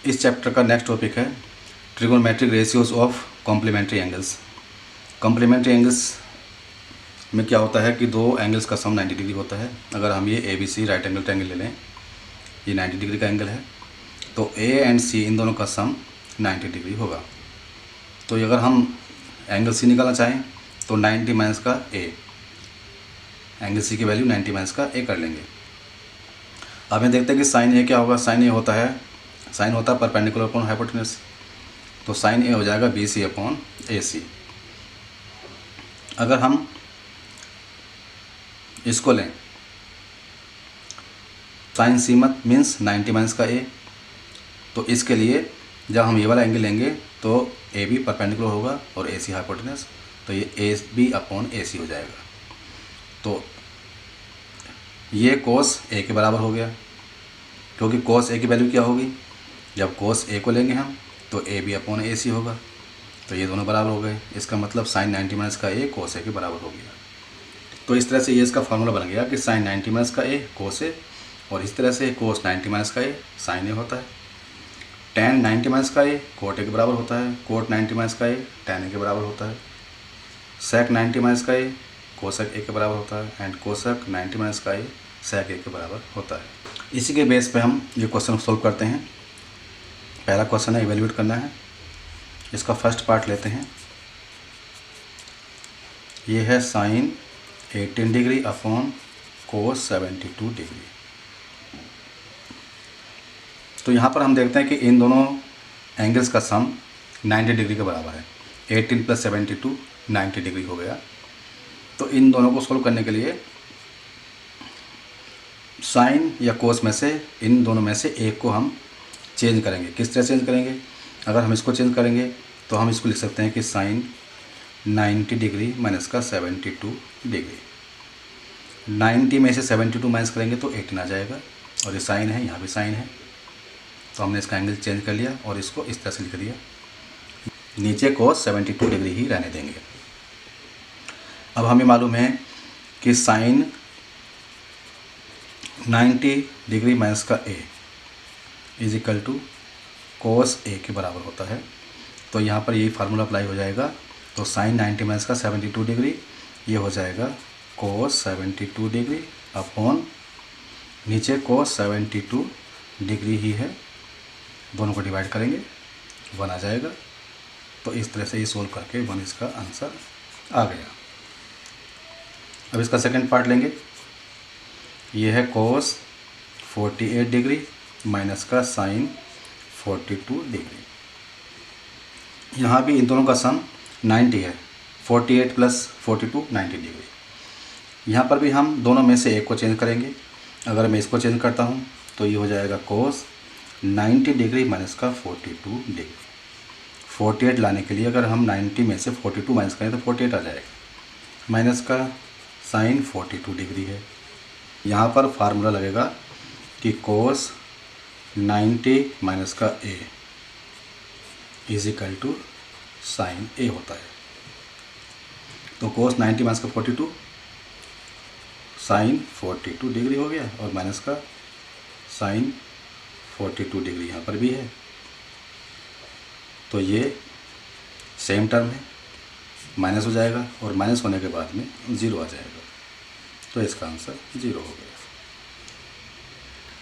इस चैप्टर का next topic है trigonometric ratios of complementary angles. Complementary angles में क्या होता है कि दो एंगल्स का सम 90 डिग्री होता है। अगर हम ये ABC राइट एंगल ट्रायंगल ले लें, ये 90 डिग्री का एंगल है, तो A एंड C इन दोनों का सम 90 डिग्री होगा। तो अगर हम एंगल C निकालना चाहें तो 90 माइनस का A, एंगल C की वैल्यू 90 माइनस का A कर लेंगे। अब हम देखते हैं कि साइन A क्या होगा। साइन A होता है परपेंडिकुलर अपॉन हाइपोटेन्यूज, तो साइन A हो जाएगा BC अपॉन AC। अगर हम इसको लें साइन C मत मीन्स 90 माइनस का A, तो इसके लिए जब हम ये वाला एंगल लेंगे तो AB परपेंडिकुलर होगा और AC हाइपोटेन्यूज, तो ये AB अपॉन AC हो जाएगा। तो ये कोस A के बराबर हो गया, क्योंकि कोस A की वैल्यू क्या होगी, जब कोस A को लेंगे हम तो AB अपॉन AC होगा, तो ये दोनों बराबर हो गए। इसका मतलब साइन 90 माइनस का A कोस A के बराबर हो गया। तो इस तरह से ये इसका फार्मूला बन गया कि साइन 90 माइनस का A कोस A, और इस तरह से कोस 90 माइनस का A साइन A होता है। टेन 90 माइनस का A कोट A के बराबर होता है, कोट 90 माइनस का A टेन A के बराबर होता है, सेक 90 माइनस का A कोसेक A के बराबर होता है, एंड कोसेक 90 माइनस का A सेक A के बराबर होता है। इसी के बेस पे हम ये क्वेश्चन सोल्व करते हैं। पहला क्वेश्चन है इवेल्यूएट करना है। इसका फर्स्ट पार्ट लेते हैं। ये है sine 18 degree upon cos 72 degree. तो यहाँ पर हम देखते हैं कि इन दोनों एंगल्स का सम 90 डिग्री के बराबर है। 18 प्लस 72 90 डिग्री हो गया। तो इन दोनों को सोल्व करने के लिए साइन या कोस में से इन दोनों में से एक को हम चेंज करेंगे। किस तरह चेंज करेंगे? अगर हम इसको चेंज करेंगे तो हम इसको लिख सकते हैं कि साइन 90 डिग्री माइनस का 72 डिग्री। 90 में से 72 माइनस करेंगे तो 18 आ जाएगा, और ये साइन है, यहाँ भी साइन है, तो हमने इसका एंगल चेंज कर लिया और इसको इस तरह से लिख दिया। नीचे को 72 डिग्री ही रहने देंगे। अब हमें मालूम है कि साइन 90 डिग्री माइनस का A is equal to cos A के बराबर होता है। तो यहाँ पर यही फार्मूला अप्लाई हो जाएगा। तो साइन 90 माइनस का 72 डिग्री ये हो जाएगा कोस 72 डिग्री अपॉन नीचे कोस 72 डिग्री ही है, दोनों को डिवाइड करेंगे 1 आ जाएगा। तो इस तरह से ये सोल्व करके 1 इसका आंसर आ गया। अब इसका सेकंड पार्ट लेंगे। ये है कोस 48 डिग्री माइनस का साइन 42 डिग्री। यहाँ भी इन दोनों का सम 90 है। 48 प्लस 42 90 डिग्री। यहाँ पर भी हम दोनों में से एक को चेंज करेंगे। अगर मैं इसको चेंज करता हूँ तो ये हो जाएगा कोस 90 डिग्री माइनस का 42 डिग्री। 48 लाने के लिए अगर हम 90 में से 42 माइनस करें तो 48 आ जाएगा, माइनस का साइन 42 डिग्री है। यहाँ पर फार्मूला लगेगा कि कोस 90 माइनस का A is equal to sine A होता है। तो कोस 90 माइनस का 42 साइन 42 डिग्री हो गया, और माइनस का साइन 42 डिग्री यहाँ पर भी है। तो ये सेम टर्म है, माइनस हो जाएगा, और माइनस होने के बाद में 0 आ जाएगा। तो इसका आंसर 0 हो गया।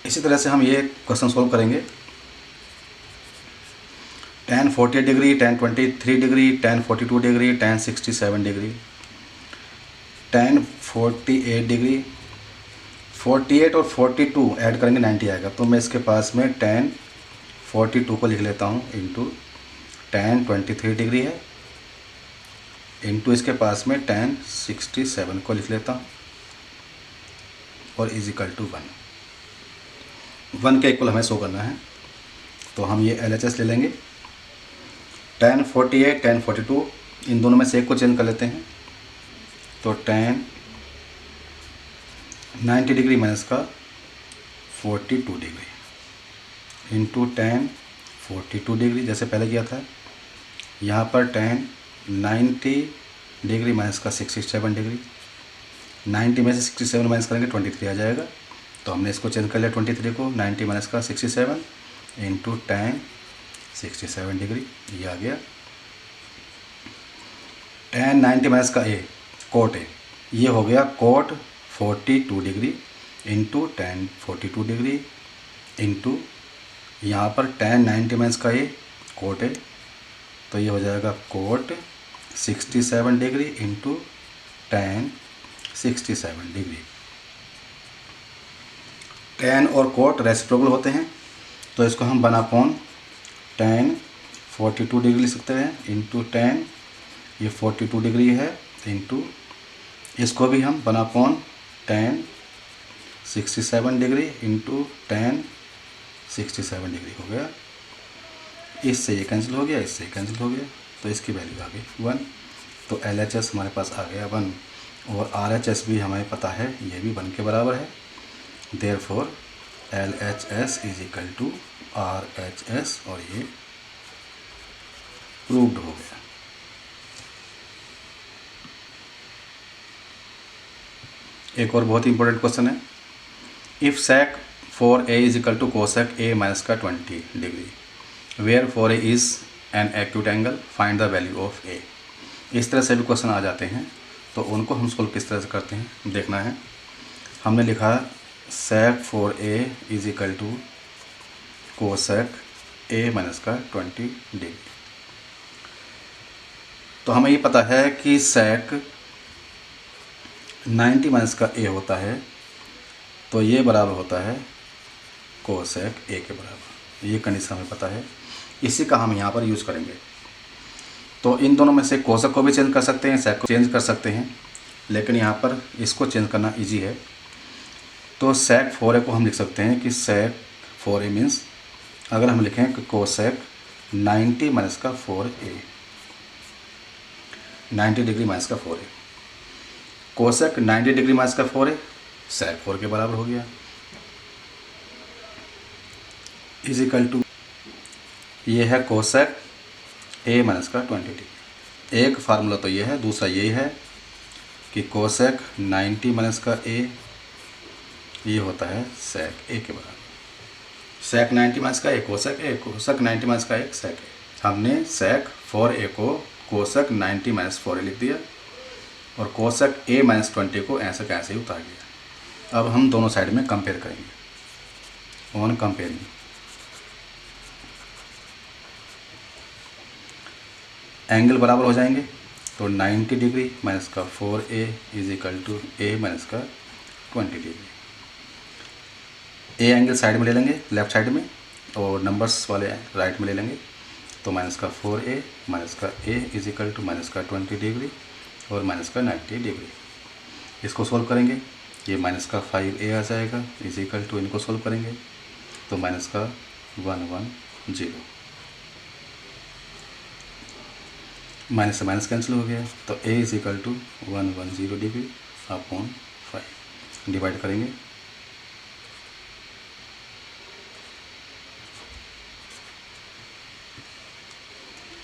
इसी तरह से हम ये क्वेश्चन सोल्व करेंगे। tan 48 degree, tan 23 degree, tan 42 degree, tan 67 degree. tan 48 degree, 48 और 42 ऐड करेंगे 90 आएगा। तो मैं इसके पास में tan 42 को लिख लेता हूँ इंटू tan 23 डिग्री है, इंटू इसके पास में tan 67 को लिख लेता हूँ, और इज इक्वल टू 1 के इक्वल हमें शो करना है। तो हम ये LHS ले लेंगे। tan 48 tan 42 इन दोनों में से एक को चेंज कर लेते हैं। तो tan 90 डिग्री माइनस का 42 डिग्री इंटू tan 42 डिग्री जैसे पहले किया था। यहाँ पर tan 90 डिग्री माइनस का 67 डिग्री। 90 में से 67 माइनस करेंगे 23 आ जाएगा। तो हमने इसको चेंज कर लिया 23 को, 90 माइनस का 67 इंटू tan 67 डिग्री, ये आ गया। tan 90 माइनस का ए कोट ए, ये हो गया cot 42 degree into tan 42 degree into यहाँ पर tan 90 माइनस का ए कोट ए, तो ये हो जाएगा cot 67 degree into tan 67 degree. tan और कोट रेसिप्रोकल होते हैं, तो इसको हम 1/tan 42 डिग्री लिख सकते हैं इंटू tan, ये 42 डिग्री है, इंटू इसको भी हम 1/tan 67 degree into tan 67 degree हो गया। इससे ये कैंसिल हो गया, इससे ये कैंसिल हो गया, तो इसकी वैल्यू आ गई 1। तो LHS हमारे पास आ गया 1, और RHS भी हमें पता है, ये भी 1 के बराबर है। Therefore LHS is equal to RHS, और ये प्रूव्ड हो गया। एक और बहुत ही इंपॉर्टेंट क्वेश्चन है, if sec 4a is equal to cosec a minus का 20 degree, where 4a is an acute angle, find the value of a। इस तरह से भी क्वेश्चन आ जाते हैं, तो उनको हम सोल्व किस तरह से करते हैं देखना है। हमने लिखा sec 4a is equal to cosec a minus का 20 डिग्री। तो हमें ये पता है कि sec 90 माइनस का a होता है, तो ये बराबर होता है cosec a के बराबर। ये कंडीशन हमें पता है, इसी का हम यहाँ पर यूज़ करेंगे। तो इन दोनों में से cosec को भी चेंज कर सकते हैं, sec को चेंज कर सकते हैं, लेकिन यहाँ पर इसको चेंज करना इजी है। तो sec 4a को हम लिख सकते हैं कि sec 4a मीन्स, अगर हम लिखें कि cosec 90 माइनस का 4a, 90 डिग्री माइनस का 4a, cosec 90 डिग्री माइनस का 4a sec 4 के बराबर हो गया, इज इक्वल टू, ये है cosec a माइनस का 20 डिग्री। एक फार्मूला तो ये है, दूसरा ये है कि cosec 90 माइनस का a ये होता है sec a के बराबर। sec 90 माइनस का a cosec a, cosec 90 minus का एक sec a। हमने sec 4a को cosec 90 माइनस 4a लिख दिया, और cosec a माइनस 20 को ऐसे कैसे ही उतार दिया। अब हम दोनों साइड में कंपेयर करेंगे, ऑन कंपेयरिंग। एंगल बराबर हो जाएंगे, तो 90 डिग्री माइनस का 4a is equal to a minus का 20 डिग्री। ए एंगल साइड में ले लेंगे, लेफ्ट साइड में, और नंबर्स वाले राइट में ले लेंगे, तो माइनस का 4a माइनस का a is equal to minus का 20 डिग्री और माइनस का 90 डिग्री। इसको सोल्व करेंगे, ये माइनस का 5a आ जाएगा, इज इक्वल टू, इनको सोल्व करेंगे तो माइनस का 110, माइनस से माइनस कैंसिल हो गया, तो a is equal to 110 degree upon 5, divide करेंगे,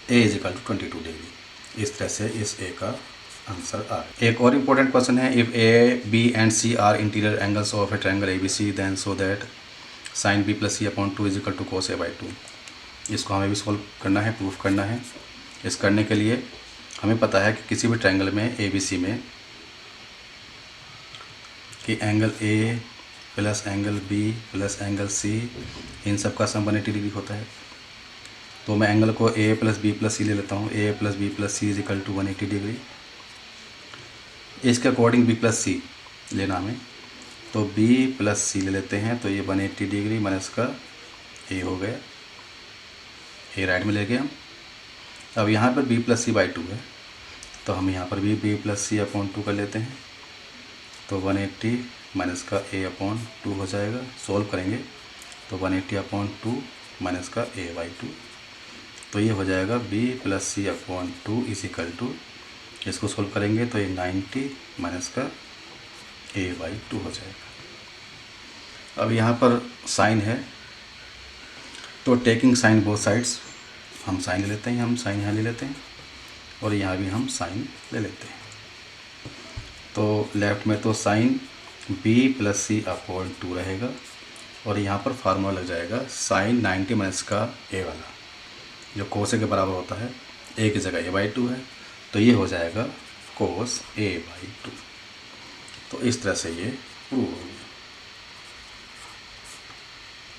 a is equal to 22 degree. इस तरह से इस a का आंसर आ गया। एक और इम्पोर्टेंट क्वेश्चन है, if a b and c are interior angles of a triangle ABC, then show that sin b plus c upon 2 is equal to cos a by 2। इसको हमें भी सॉल्व करना है, प्रूफ करना है। इस करने के लिए हमें पता है कि किसी भी ट्रायंगल में ABC में कि angle A plus angle B plus angle C, इन सब का सम 180 डिग्री होता है। तो मैं एंगल को A plus B plus C ले लेता हूँ, A plus B plus C is equal to 180 degree. इसके अकॉर्डिंग B प्लस C लेना हमें, तो B प्लस C ले लेते हैं, तो ये 180 डिग्री माइनस का A हो गया, A राइट में ले गए हम। अब यहाँ पर B प्लस C बाई 2 है, तो हम यहाँ पर भी B प्लस C अपॉन 2 कर लेते हैं, तो 180 माइनस का A अपॉन 2 हो जाएगा। सोल्व करेंगे तो 180 अपॉन 2 माइनस का A बाई 2, तो ये हो जाएगा B plus C upon 2 is equal to, इसको सोल्व करेंगे तो ये 90 माइनस का A बाई 2 हो जाएगा। अब यहाँ पर साइन है, तो टेकिंग साइन बोथ साइड्स, हम साइन ले लेते हैं, हम साइन यहाँ ले लेते हैं, और यहाँ भी हम साइन ले लेते हैं। तो लेफ्ट में तो sine B plus C upon 2 रहेगा, और यहाँ पर फार्मूला लग जाएगा साइन 90 माइनस का ए वाला, जो कोस ए के बराबर होता है, ए की जगह a/2 है, तो ये हो जाएगा कोस a/2। तो इस तरह से ये प्रूव होगा।